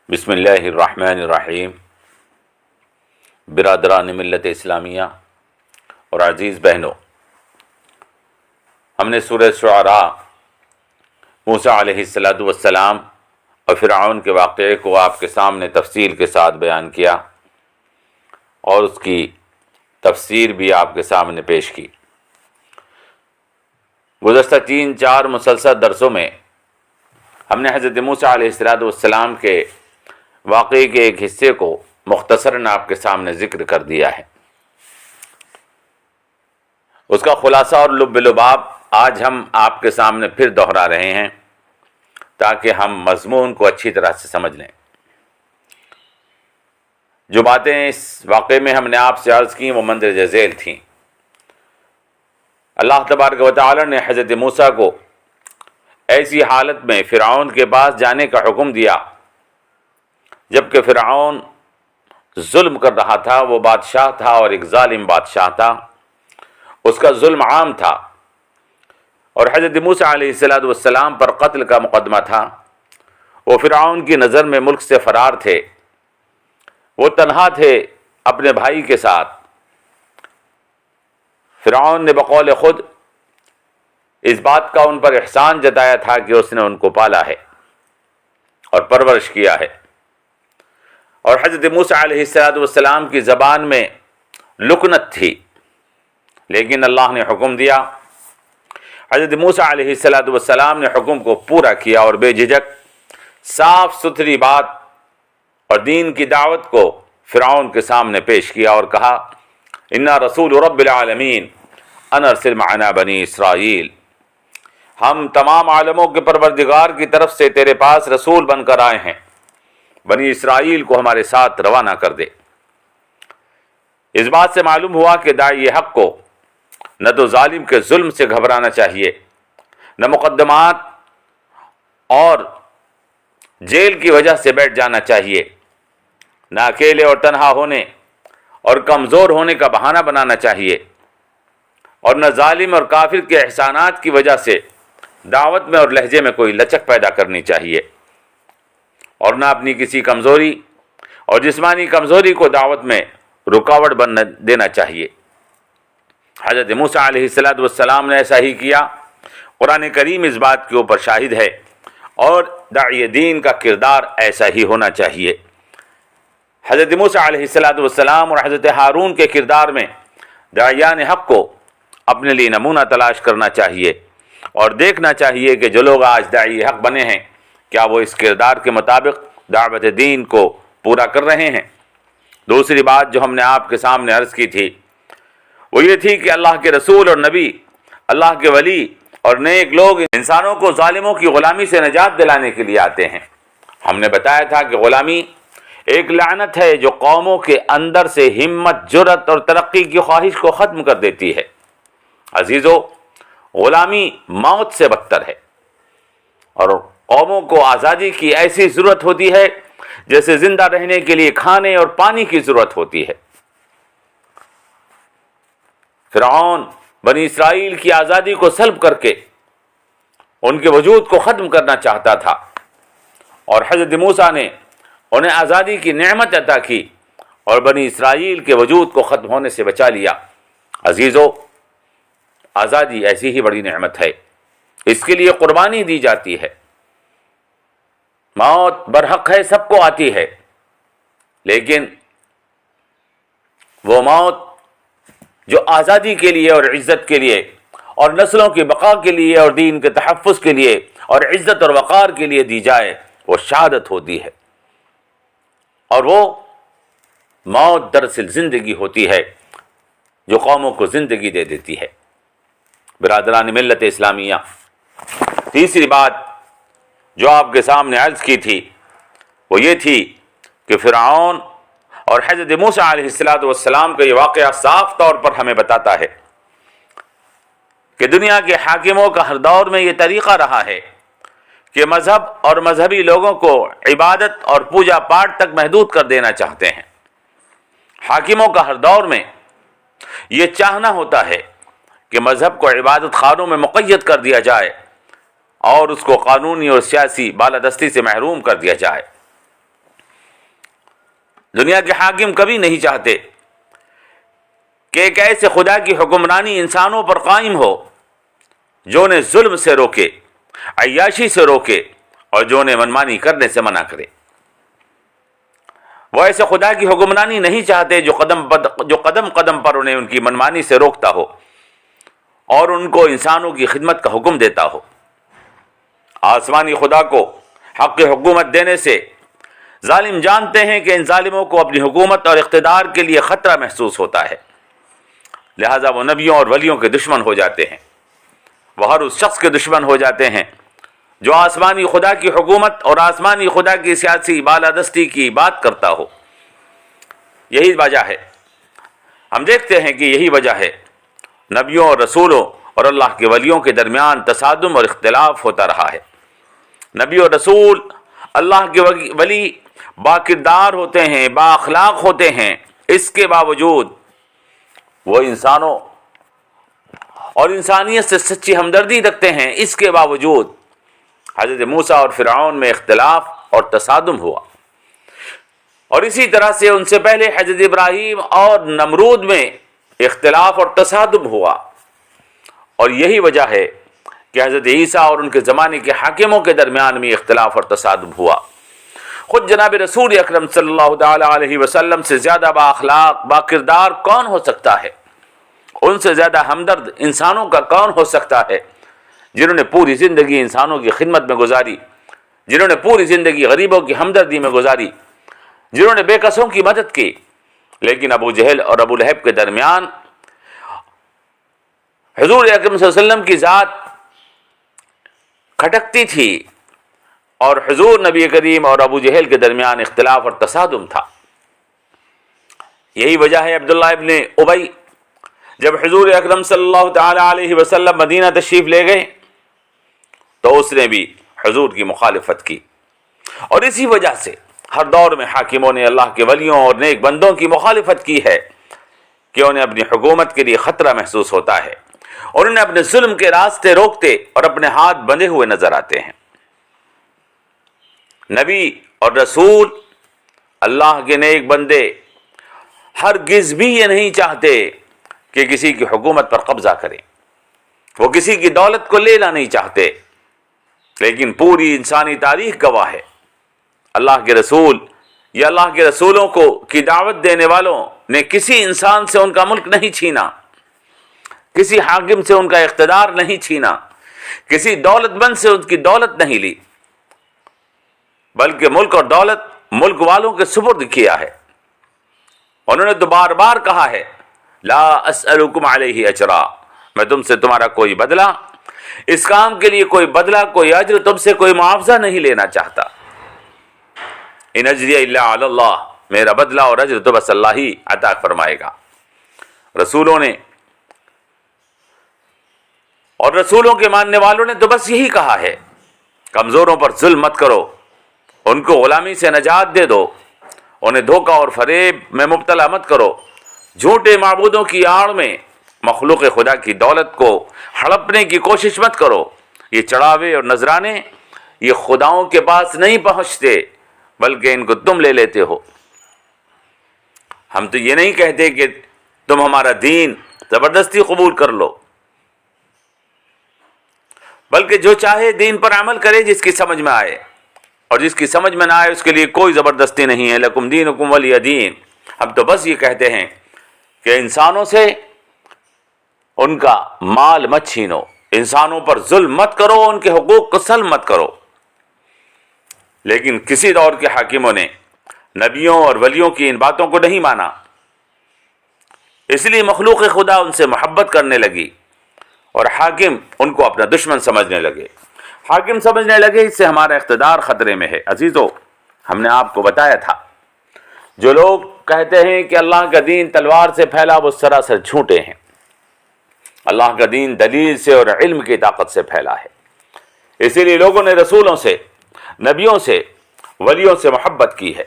بسم اللہ الرحمن الرحیم۔ برادران ملت اسلامیہ اور عزیز بہنوں، ہم نے سورہ شعراء موسیٰ علیہ السلام اور فرعون کے واقعے کو آپ کے سامنے تفصیل کے ساتھ بیان کیا اور اس کی تفسیر بھی آپ کے سامنے پیش کی۔ گزشتہ 3-4 مسلسل درسوں میں ہم نے حضرت موسیٰ علیہ السلام کے واقعے کے ایک حصے کو مختصراً آپ کے سامنے ذکر کر دیا ہے۔ اس کا خلاصہ اور لب لباب آج ہم آپ کے سامنے پھر دہرا رہے ہیں تاکہ ہم مضمون کو اچھی طرح سے سمجھ لیں۔ جو باتیں اس واقعے میں ہم نے آپ سے عرض کی وہ مندرجہ ذیل تھیں۔ اللہ تبارک و تعالی نے حضرت موسیٰ کو ایسی حالت میں فرعون کے پاس جانے کا حکم دیا جبکہ فرعون ظلم کر رہا تھا۔ وہ بادشاہ تھا اور ایک ظالم بادشاہ تھا، اس کا ظلم عام تھا، اور حضرت موسیٰ علیہ السلام پر قتل کا مقدمہ تھا۔ وہ فرعون کی نظر میں ملک سے فرار تھے، وہ تنہا تھے اپنے بھائی کے ساتھ۔ فرعون نے بقول خود اس بات کا ان پر احسان جتایا تھا کہ اس نے ان کو پالا ہے اور پرورش کیا ہے، اور حضرت موسیٰ علیہ السلام کی زبان میں لکنت تھی، لیکن اللہ نے حکم دیا۔ حضرت موسیٰ علیہ السلام نے حکم کو پورا کیا اور بے جھجک صاف ستھری بات اور دین کی دعوت کو فرعون کے سامنے پیش کیا اور کہا، انا رسول رب العالمین ان ارسل معنا بنی اسرائیل، ہم تمام عالموں کے پروردگار کی طرف سے تیرے پاس رسول بن کر آئے ہیں، بنی اسرائیل کو ہمارے ساتھ روانہ کر دے۔ اس بات سے معلوم ہوا کہ داعی حق کو نہ تو ظالم کے ظلم سے گھبرانا چاہیے، نہ مقدمات اور جیل کی وجہ سے بیٹھ جانا چاہیے، نہ اکیلے اور تنہا ہونے اور کمزور ہونے کا بہانہ بنانا چاہیے، اور نہ ظالم اور کافر کے احسانات کی وجہ سے دعوت میں اور لہجے میں کوئی لچک پیدا کرنی چاہیے، اور نہ اپنی کسی کمزوری اور جسمانی کمزوری کو دعوت میں رکاوٹ بننے دینا چاہیے۔ حضرت موسیٰ علیہ السلام نے ایسا ہی کیا۔ قرآن کریم اس بات کے اوپر شاہد ہے، اور داعی دین کا کردار ایسا ہی ہونا چاہیے۔ حضرت موسیٰ علیہ السلام اور حضرت ہارون کے کردار میں داعیان حق کو اپنے لیے نمونہ تلاش کرنا چاہیے اور دیکھنا چاہیے کہ جو لوگ آج داعی حق بنے ہیں کیا وہ اس کردار کے مطابق دعوت دین کو پورا کر رہے ہیں۔ دوسری بات جو ہم نے آپ کے سامنے عرض کی تھی وہ یہ تھی کہ اللہ کے رسول اور نبی، اللہ کے ولی اور نیک لوگ انسانوں کو ظالموں کی غلامی سے نجات دلانے کے لیے آتے ہیں۔ ہم نے بتایا تھا کہ غلامی ایک لعنت ہے جو قوموں کے اندر سے ہمت، جرأت اور ترقی کی خواہش کو ختم کر دیتی ہے۔ عزیزو، غلامی موت سے بدتر ہے، اور قوموں کو آزادی کی ایسی ضرورت ہوتی ہے جیسے زندہ رہنے کے لیے کھانے اور پانی کی ضرورت ہوتی ہے۔ فرعون بنی اسرائیل کی آزادی کو سلب کر کے ان کے وجود کو ختم کرنا چاہتا تھا، اور حضرت موسیٰ نے انہیں آزادی کی نعمت عطا کی اور بنی اسرائیل کے وجود کو ختم ہونے سے بچا لیا۔ عزیزو، آزادی ایسی ہی بڑی نعمت ہے، اس کے لیے قربانی دی جاتی ہے۔ موت برحق ہے، سب کو آتی ہے، لیکن وہ موت جو آزادی کے لیے اور عزت کے لیے اور نسلوں کی بقا کے لیے اور دین کے تحفظ کے لیے اور عزت اور وقار کے لیے دی جائے وہ شہادت ہوتی ہے، اور وہ موت دراصل زندگی ہوتی ہے جو قوموں کو زندگی دے دیتی ہے۔ برادران ملت اسلامیہ، تیسری بات جو آپ کے سامنے عرض کی تھی وہ یہ تھی کہ فرعون اور حضرت موسیٰ علیہ السلام کا یہ واقعہ صاف طور پر ہمیں بتاتا ہے کہ دنیا کے حاکموں کا ہر دور میں یہ طریقہ رہا ہے کہ مذہب اور مذہبی لوگوں کو عبادت اور پوجا پاٹ تک محدود کر دینا چاہتے ہیں۔ حاکموں کا ہر دور میں یہ چاہنا ہوتا ہے کہ مذہب کو عبادت خانوں میں مقید کر دیا جائے اور اس کو قانونی اور سیاسی بالادستی سے محروم کر دیا جائے۔ دنیا کے حاکم کبھی نہیں چاہتے کہ ایک ایسے خدا کی حکمرانی انسانوں پر قائم ہو جو انہیں ظلم سے روکے، عیاشی سے روکے اور جو انہیں منمانی کرنے سے منع کرے۔ وہ ایسے خدا کی حکمرانی نہیں چاہتے جو قدم قدم پر انہیں ان کی منمانی سے روکتا ہو اور ان کو انسانوں کی خدمت کا حکم دیتا ہو۔ آسمانی خدا کو حق حکومت دینے سے ظالم جانتے ہیں کہ ان ظالموں کو اپنی حکومت اور اقتدار کے لیے خطرہ محسوس ہوتا ہے، لہذا وہ نبیوں اور ولیوں کے دشمن ہو جاتے ہیں۔ وہ ہر اس شخص کے دشمن ہو جاتے ہیں جو آسمانی خدا کی حکومت اور آسمانی خدا کی سیاسی بالادستی کی بات کرتا ہو۔ یہی وجہ ہے، ہم دیکھتے ہیں کہ یہی وجہ ہے نبیوں اور رسولوں اور اللہ کے ولیوں کے درمیان تصادم اور اختلاف ہوتا رہا ہے۔ نبی اور رسول اللہ کے ولی با کردار ہوتے ہیں، با اخلاق ہوتے ہیں، اس کے باوجود وہ انسانوں اور انسانیت سے سچی ہمدردی رکھتے ہیں، اس کے باوجود حضرت موسیٰ اور فرعون میں اختلاف اور تصادم ہوا، اور اسی طرح سے ان سے پہلے حضرت ابراہیم اور نمرود میں اختلاف اور تصادم ہوا، اور یہی وجہ ہے کہ حضرت عیسیٰ اور ان کے زمانے کے حاکموں کے درمیان میں اختلاف اور تصادم ہوا۔ خود جناب رسول اکرم صلی اللہ تعالی علیہ وسلم سے زیادہ با اخلاق با کردار کون ہو سکتا ہے؟ ان سے زیادہ ہمدرد انسانوں کا کون ہو سکتا ہے جنہوں نے پوری زندگی انسانوں کی خدمت میں گزاری، جنہوں نے پوری زندگی غریبوں کی ہمدردی میں گزاری، جنہوں نے بے کسوں کی مدد کی؟ لیکن ابو جہل اور ابو لہب کے درمیان حضور اکرم صلی اللہ علیہ وسلم کی ذات کھٹکتی تھی، اور حضور نبی کریم اور ابو جہل کے درمیان اختلاف اور تصادم تھا۔ یہی وجہ ہے عبداللہ ابن ابی جب حضور اکرم صلی اللہ تعالی علیہ وسلم مدینہ تشریف لے گئے تو اس نے بھی حضور کی مخالفت کی، اور اسی وجہ سے ہر دور میں حاکموں نے اللہ کے ولیوں اور نیک بندوں کی مخالفت کی ہے کہ انہیں اپنی حکومت کے لیے خطرہ محسوس ہوتا ہے، اور انہیں اپنے ظلم کے راستے روکتے اور اپنے ہاتھ بندھے ہوئے نظر آتے ہیں۔ نبی اور رسول اللہ کے نیک بندے ہرگز بھی یہ نہیں چاہتے کہ کسی کی حکومت پر قبضہ کریں، وہ کسی کی دولت کو لینا نہیں چاہتے، لیکن پوری انسانی تاریخ گواہ ہے اللہ کے رسول یا اللہ کے رسولوں کو کی دعوت دینے والوں نے کسی انسان سے ان کا ملک نہیں چھینا، کسی حاکم سے ان کا اقتدار نہیں چھینا، کسی دولت مند سے ان کی دولت نہیں لی، بلکہ ملک اور دولت ملک والوں کے سپرد کیا ہے۔ انہوں نے تو بار بار کہا ہے لا اسألکم علیہ اجرا، میں تم سے تمہارا کوئی بدلہ، اس کام کے لیے کوئی بدلہ کوئی اجر تم سے کوئی معاوضہ نہیں لینا چاہتا۔ ان اجری الا علی اللہ، میرا بدلہ اور اجر تو بس اللہ ہی عطا فرمائے گا۔ رسولوں نے اور رسولوں کے ماننے والوں نے تو بس یہی کہا ہے کمزوروں پر ظلم مت کرو، ان کو غلامی سے نجات دے دو، انہیں دھوکہ اور فریب میں مبتلا مت کرو، جھوٹے معبودوں کی آڑ میں مخلوق خدا کی دولت کو ہڑپنے کی کوشش مت کرو۔ یہ چڑھاوے اور نذرانے یہ خداؤں کے پاس نہیں پہنچتے، بلکہ ان کو تم لے لیتے ہو۔ ہم تو یہ نہیں کہتے کہ تم ہمارا دین زبردستی قبول کر لو، بلکہ جو چاہے دین پر عمل کرے جس کی سمجھ میں آئے، اور جس کی سمجھ میں نہ آئے اس کے لیے کوئی زبردستی نہیں ہے۔ لکم دینکم ولی دین۔ ہم تو بس یہ کہتے ہیں کہ انسانوں سے ان کا مال مت چھینو، انسانوں پر ظلم مت کرو، ان کے حقوق کو سلب مت کرو۔ لیکن کسی دور کے حاکموں نے نبیوں اور ولیوں کی ان باتوں کو نہیں مانا، اس لیے مخلوق خدا ان سے محبت کرنے لگی اور حاکم ان کو اپنا دشمن سمجھنے لگے، حاکم سمجھنے لگے۔ اس سے ہمارا اقتدار خطرے میں ہے۔ عزیزو، ہم نے آپ کو بتایا تھا جو لوگ کہتے ہیں کہ اللہ کا دین تلوار سے پھیلا وہ سراسر جھوٹے ہیں۔ اللہ کا دین دلیل سے اور علم کی طاقت سے پھیلا ہے، اسی لیے لوگوں نے رسولوں سے، نبیوں سے، ولیوں سے محبت کی ہے۔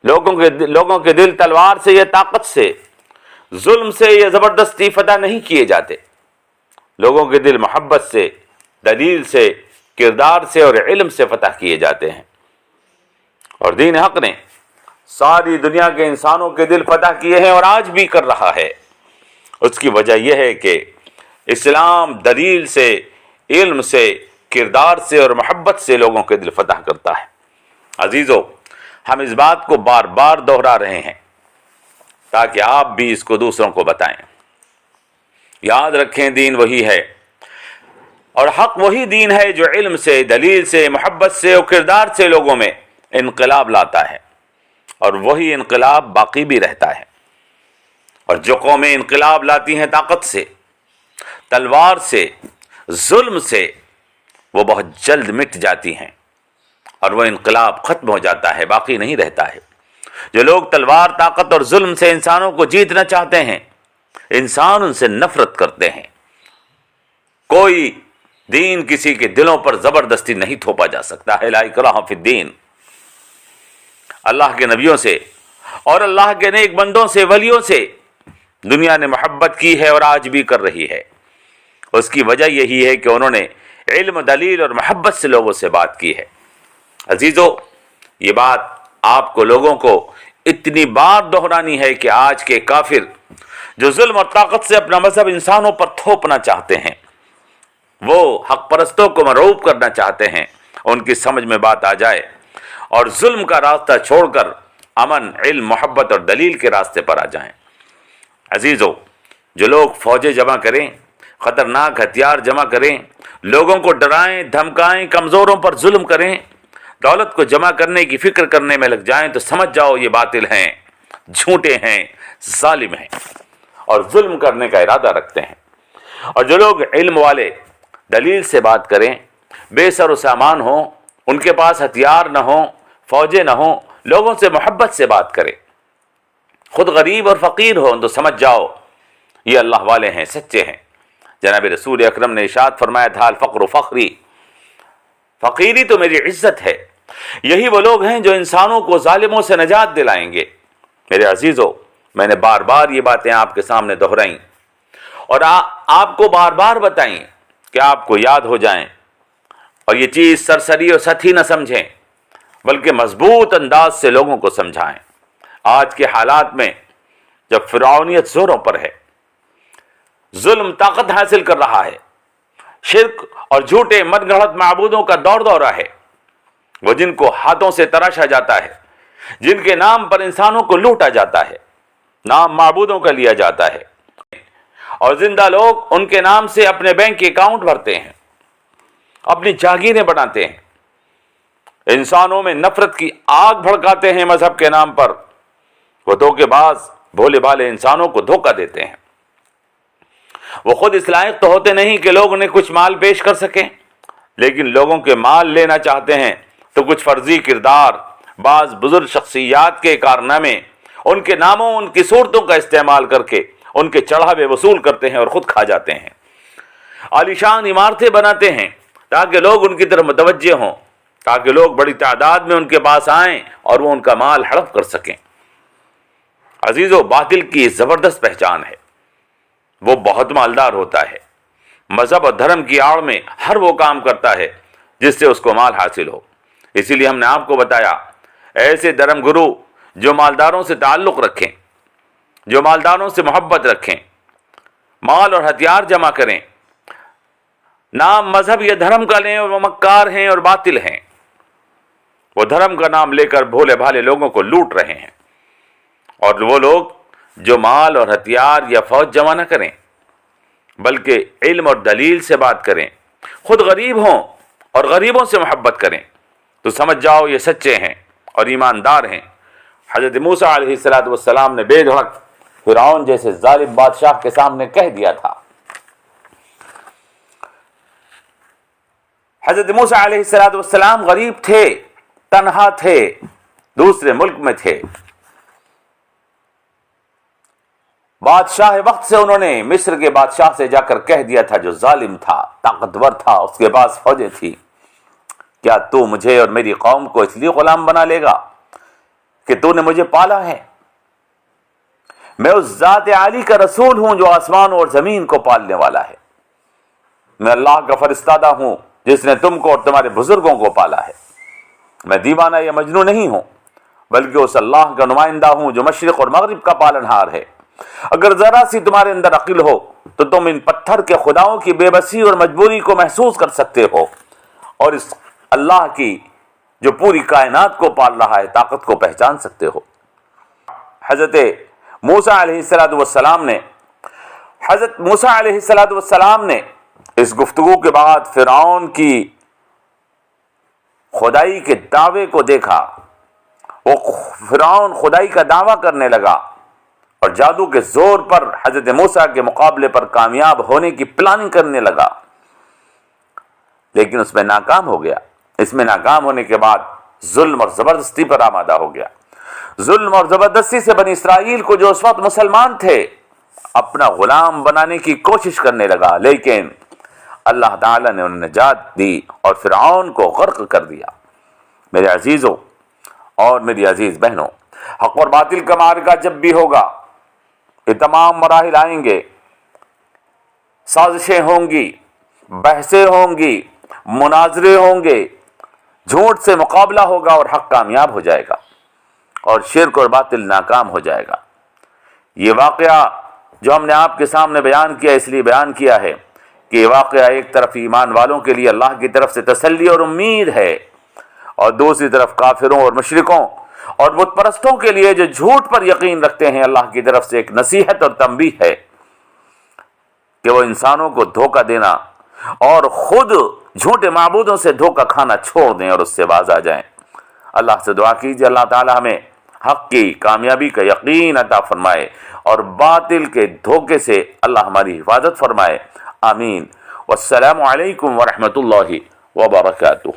لوگوں کے دل تلوار سے یا طاقت سے، ظلم سے یا زبردستی فتح نہیں کیے جاتے، لوگوں کے دل محبت سے، دلیل سے، کردار سے اور علم سے فتح کیے جاتے ہیں۔ اور دین حق نے ساری دنیا کے انسانوں کے دل فتح کیے ہیں اور آج بھی کر رہا ہے۔ اس کی وجہ یہ ہے کہ اسلام دلیل سے، علم سے، کردار سے اور محبت سے لوگوں کے دل فتح کرتا ہے۔ عزیزو، ہم اس بات کو بار بار دہرا رہے ہیں تاکہ آپ بھی اس کو دوسروں کو بتائیں۔ یاد رکھیں، دین وہی ہے اور حق وہی دین ہے جو علم سے، دلیل سے، محبت سے اور کردار سے لوگوں میں انقلاب لاتا ہے، اور وہی انقلاب باقی بھی رہتا ہے۔ اور جو قومیں انقلاب لاتی ہیں طاقت سے، تلوار سے، ظلم سے، وہ بہت جلد مٹ جاتی ہیں اور وہ انقلاب ختم ہو جاتا ہے، باقی نہیں رہتا ہے۔ جو لوگ تلوار، طاقت اور ظلم سے انسانوں کو جیتنا چاہتے ہیں، انسان ان سے نفرت کرتے ہیں۔ کوئی دین کسی کے دلوں پر زبردستی نہیں تھوپا جا سکتا ہے، لا اکراہ فی الدین۔ اللہ کے نبیوں سے اور اللہ کے نیک بندوں سے، ولیوں سے دنیا نے محبت کی ہے اور آج بھی کر رہی ہے۔ اس کی وجہ یہی ہے کہ انہوں نے علم، دلیل اور محبت سے لوگوں سے بات کی ہے۔ عزیزو، یہ بات آپ کو لوگوں کو اتنی بار دہرانی ہے کہ آج کے کافر جو ظلم اور طاقت سے اپنا مذہب انسانوں پر تھوپنا چاہتے ہیں، وہ حق پرستوں کو مرعوب کرنا چاہتے ہیں، ان کی سمجھ میں بات آ جائے اور ظلم کا راستہ چھوڑ کر امن، علم، محبت اور دلیل کے راستے پر آ جائیں۔ عزیزو، جو لوگ فوجیں جمع کریں، خطرناک ہتھیار جمع کریں، لوگوں کو ڈرائیں، دھمکائیں، کمزوروں پر ظلم کریں، دولت کو جمع کرنے کی فکر کرنے میں لگ جائیں، تو سمجھ جاؤ یہ باطل ہیں، جھوٹے ہیں، ظالم ہیں اور ظلم کرنے کا ارادہ رکھتے ہیں۔ اور جو لوگ علم والے دلیل سے بات کریں، بے سر و سامان ہوں، ان کے پاس ہتھیار نہ ہوں، فوجیں نہ ہوں، لوگوں سے محبت سے بات کریں، خود غریب اور فقیر ہوں، تو سمجھ جاؤ یہ اللہ والے ہیں، سچے ہیں۔ جناب رسول اکرم نے ارشاد فرمایا تھا، الفقر فخری، فقیری تو میری عزت ہے۔ یہی وہ لوگ ہیں جو انسانوں کو ظالموں سے نجات دلائیں گے۔ میرے عزیزو، میں نے بار بار یہ باتیں آپ کے سامنے دہرائیں اور آپ کو بار بار بتائیں کہ آپ کو یاد ہو جائیں، اور یہ چیز سرسری اور سطحی نہ سمجھیں بلکہ مضبوط انداز سے لوگوں کو سمجھائیں۔ آج کے حالات میں جب فرعونیت زوروں پر ہے، ظلم طاقت حاصل کر رہا ہے، شرک اور جھوٹے من گھڑت معبودوں کا دور دورہ ہے، وہ جن کو ہاتھوں سے تراشا جاتا ہے، جن کے نام پر انسانوں کو لوٹا جاتا ہے، نام معبودوں کا لیا جاتا ہے، اور زندہ لوگ ان کے نام سے اپنے بینک اکاؤنٹ بھرتے ہیں، اپنی جاگیریں بناتے ہیں، انسانوں میں نفرت کی آگ بھڑکاتے ہیں مذہب کے نام پر۔ وہ دھوکے باز بھولے بھالے انسانوں کو دھوکہ دیتے ہیں۔ وہ خود اس لائق تو ہوتے نہیں کہ لوگ انہیں کچھ مال پیش کر سکیں، لیکن لوگوں کے مال لینا چاہتے ہیں تو کچھ فرضی کردار، بعض بزرگ شخصیات کے کارنامے، ان کے ناموں، ان کی صورتوں کا استعمال کر کے ان کے چڑھاوے وصول کرتے ہیں اور خود کھا جاتے ہیں۔ عالیشان عمارتیں بناتے ہیں تاکہ لوگ ان کی طرف متوجہ ہوں، تاکہ لوگ بڑی تعداد میں ان کے پاس آئیں اور وہ ان کا مال ہڑپ کر سکیں۔ عزیزو، باطل کی زبردست پہچان ہے، وہ بہت مالدار ہوتا ہے، مذہب اور دھرم کی آڑ میں ہر وہ کام کرتا ہے جس سے اس کو مال حاصل ہو۔ اسی لیے ہم نے آپ کو بتایا، ایسے دھرم گرو جو مالداروں سے تعلق رکھیں، جو مالداروں سے محبت رکھیں، مال اور ہتھیار جمع کریں، نام مذہب یا دھرم کا لیں، اور وہ مکار ہیں اور باطل ہیں۔ وہ دھرم کا نام لے کر بھولے بھالے لوگوں کو لوٹ رہے ہیں۔ اور وہ لوگ جو مال اور ہتھیار یا فوج جمع نہ کریں بلکہ علم اور دلیل سے بات کریں، خود غریب ہوں اور غریبوں سے محبت کریں، تو سمجھ جاؤ یہ سچے ہیں اور ایماندار ہیں۔ حضرت موسیٰ علیہ السلام نے بے دھڑک فرعون جیسے ظالم بادشاہ کے سامنے کہہ دیا تھا۔ حضرت موسیٰ علیہ السلام غریب تھے، تنہا تھے، دوسرے ملک میں تھے۔ بادشاہ وقت سے انہوں نے مصر کے بادشاہ سے جا کر کہہ دیا تھا، جو ظالم تھا، طاقتور تھا، اس کے پاس فوجیں تھی، کیا تو مجھے اور میری قوم کو اس لیے غلام بنا لے گا کہ تو نے مجھے پالا ہے؟ میں اس ذات عالی کا رسول ہوں جو آسمان اور زمین کو پالنے والا ہے۔ میں اللہ کا فرستادہ ہوں جس نے تم کو اور تمہارے بزرگوں کو پالا ہے۔ میں دیوانہ یا مجنون نہیں ہوں، بلکہ اس اللہ کا نمائندہ ہوں جو مشرق اور مغرب کا پالنہار ہے۔ اگر ذرا سی تمہارے اندر عقل ہو تو تم ان پتھر کے خداؤں کی بے بسی اور مجبوری کو محسوس کر سکتے ہو، اور اس اللہ کی جو پوری کائنات کو پال رہا ہے طاقت کو پہچان سکتے ہو۔ حضرت موسیٰ علیہ السلام نے اس گفتگو کے بعد فرعون کی خدائی کے دعوے کو دیکھا۔ وہ فرعون خدائی کا دعویٰ کرنے لگا اور جادو کے زور پر حضرت موسیٰ کے مقابلے پر کامیاب ہونے کی پلاننگ کرنے لگا، لیکن اس میں ناکام ہو گیا۔ اس میں ناکام ہونے کے بعد ظلم اور زبردستی پر آمادہ ہو گیا۔ ظلم اور زبردستی سے بنی اسرائیل کو جو اس وقت مسلمان تھے اپنا غلام بنانے کی کوشش کرنے لگا، لیکن اللہ تعالیٰ نے انہیں نجات دی اور فرعون کو غرق کر دیا۔ میرے عزیزوں اور میری عزیز بہنوں، حق اور باطل کا معرکہ جب بھی ہوگا، یہ تمام مراحل آئیں گے، سازشیں ہوں گی، بحثیں ہوں گی، مناظرے ہوں گے، جھوٹ سے مقابلہ ہوگا اور حق کامیاب ہو جائے گا اور شرک اور باطل ناکام ہو جائے گا۔ یہ واقعہ جو ہم نے آپ کے سامنے بیان کیا اس لیے بیان کیا ہے کہ یہ واقعہ ایک طرف ایمان والوں کے لیے اللہ کی طرف سے تسلی اور امید ہے، اور دوسری طرف کافروں اور مشرکوں اور بت پرستوں کے لیے جو جھوٹ پر یقین رکھتے ہیں اللہ کی طرف سے ایک نصیحت اور تنبیہ ہے کہ وہ انسانوں کو دھوکہ دینا اور خود جھوٹے معبودوں سے دھوکہ کھانا چھوڑ دیں اور اس سے باز آ جائیں۔ اللہ سے دعا کیجیے اللہ تعالی ہمیں حق کی کامیابی کا یقین عطا فرمائے اور باطل کے دھوکے سے اللہ ہماری حفاظت فرمائے۔ آمین۔ والسلام علیکم ورحمۃ اللہ وبرکاتہ۔